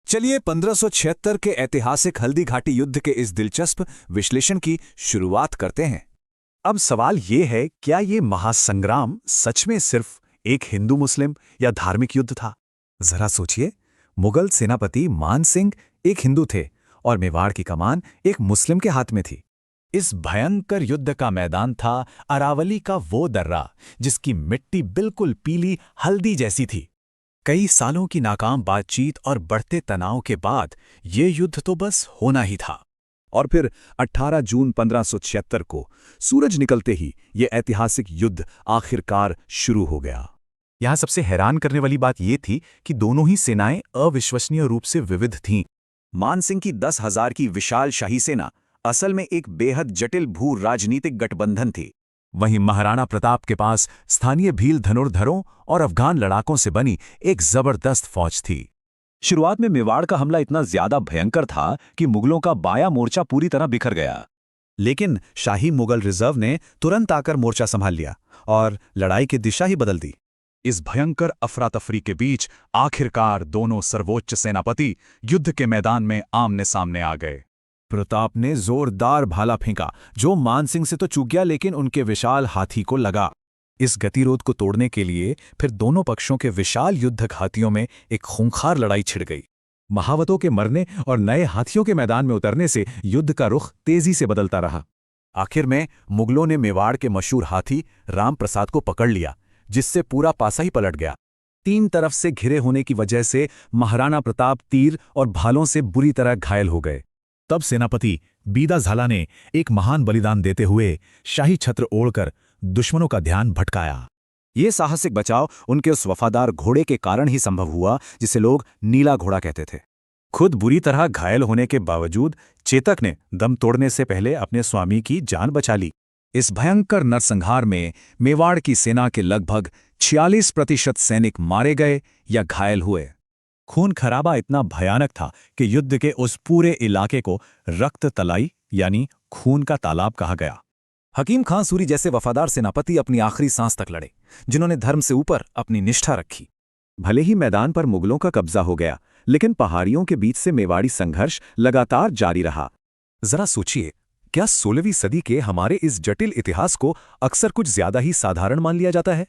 चलिए 1576 के ऐतिहासिक हल्दी घाटी युद्ध के इस दिलचस्प विश्लेषण की शुरुआत करते हैं। अब सवाल ये है, क्या ये महासंग्राम सच में सिर्फ एक हिंदू मुस्लिम या धार्मिक युद्ध था? जरा सोचिए, मुगल सेनापति मान सिंह एक हिंदू थे और मेवाड़ की कमान एक मुस्लिम के हाथ में थी। इस भयंकर युद्ध का मैदान था अरावली का वो दर्रा जिसकी मिट्टी बिल्कुल पीली हल्दी जैसी थी। कई सालों की नाकाम बातचीत और बढ़ते तनाव के बाद ये युद्ध तो बस होना ही था। और फिर 18 जून 1576 को सूरज निकलते ही ये ऐतिहासिक युद्ध आखिरकार शुरू हो गया। यहाँ सबसे हैरान करने वाली बात ये थी कि दोनों ही सेनाएं अविश्वसनीय रूप से विविध थीं। मान सिंह की 10,000 की विशाल शाही सेना असल में एक बेहद जटिल भू राजनीतिक गठबंधन थी। वहीं महाराणा प्रताप के पास स्थानीय भील धनुर्धरों और अफगान लड़ाकों से बनी एक जबरदस्त फौज थी। शुरुआत में मेवाड़ का हमला इतना ज्यादा भयंकर था कि मुगलों का बायां मोर्चा पूरी तरह बिखर गया। लेकिन शाही मुगल रिजर्व ने तुरंत आकर मोर्चा संभाल लिया और लड़ाई की दिशा ही बदल दी। इस भयंकर अफरा तफरी के बीच आखिरकार दोनों सर्वोच्च सेनापति युद्ध के मैदान में आमने सामने आ गए। प्रताप ने जोरदार भाला फेंका जो मान सिंह से तो चूक गया, लेकिन उनके विशाल हाथी को लगा। इस गतिरोध को तोड़ने के लिए फिर दोनों पक्षों के विशाल युद्धक हाथियों में एक खूंखार लड़ाई छिड़ गई। महावतों के मरने और नए हाथियों के मैदान में उतरने से युद्ध का रुख तेजी से बदलता रहा। आखिर में मुगलों ने मेवाड़ के मशहूर हाथी राम प्रसाद को पकड़ लिया, जिससे पूरा पासा ही पलट गया। 3 तरफ से घिरे होने की वजह से महाराणा प्रताप तीर और भालों से बुरी तरह घायल हो गए। तब सेनापति बीदा झाला ने एक महान बलिदान देते हुए शाही छत्र ओढ़कर दुश्मनों का ध्यान भटकाया। ये साहसिक बचाव उनके उस वफादार घोड़े के कारण ही संभव हुआ जिसे लोग नीला घोड़ा कहते थे। खुद बुरी तरह घायल होने के बावजूद चेतक ने दम तोड़ने से पहले अपने स्वामी की जान बचा ली। इस भयंकर नरसंहार में मेवाड़ की सेना के लगभग 46% सैनिक मारे गए या घायल हुए। खून खराबा इतना भयानक था कि युद्ध के उस पूरे इलाके को रक्त तलाई यानी खून का तालाब कहा गया। हकीम खां सूरी जैसे वफादार सेनापति अपनी आखिरी सांस तक लड़े, जिन्होंने धर्म से ऊपर अपनी निष्ठा रखी। भले ही मैदान पर मुगलों का कब्जा हो गया, लेकिन पहाड़ियों के बीच से मेवाड़ी संघर्ष लगातार जारी रहा। जरा सोचिए, क्या 16वीं सदी के हमारे इस जटिल इतिहास को अक्सर कुछ ज्यादा ही साधारण मान लिया जाता है?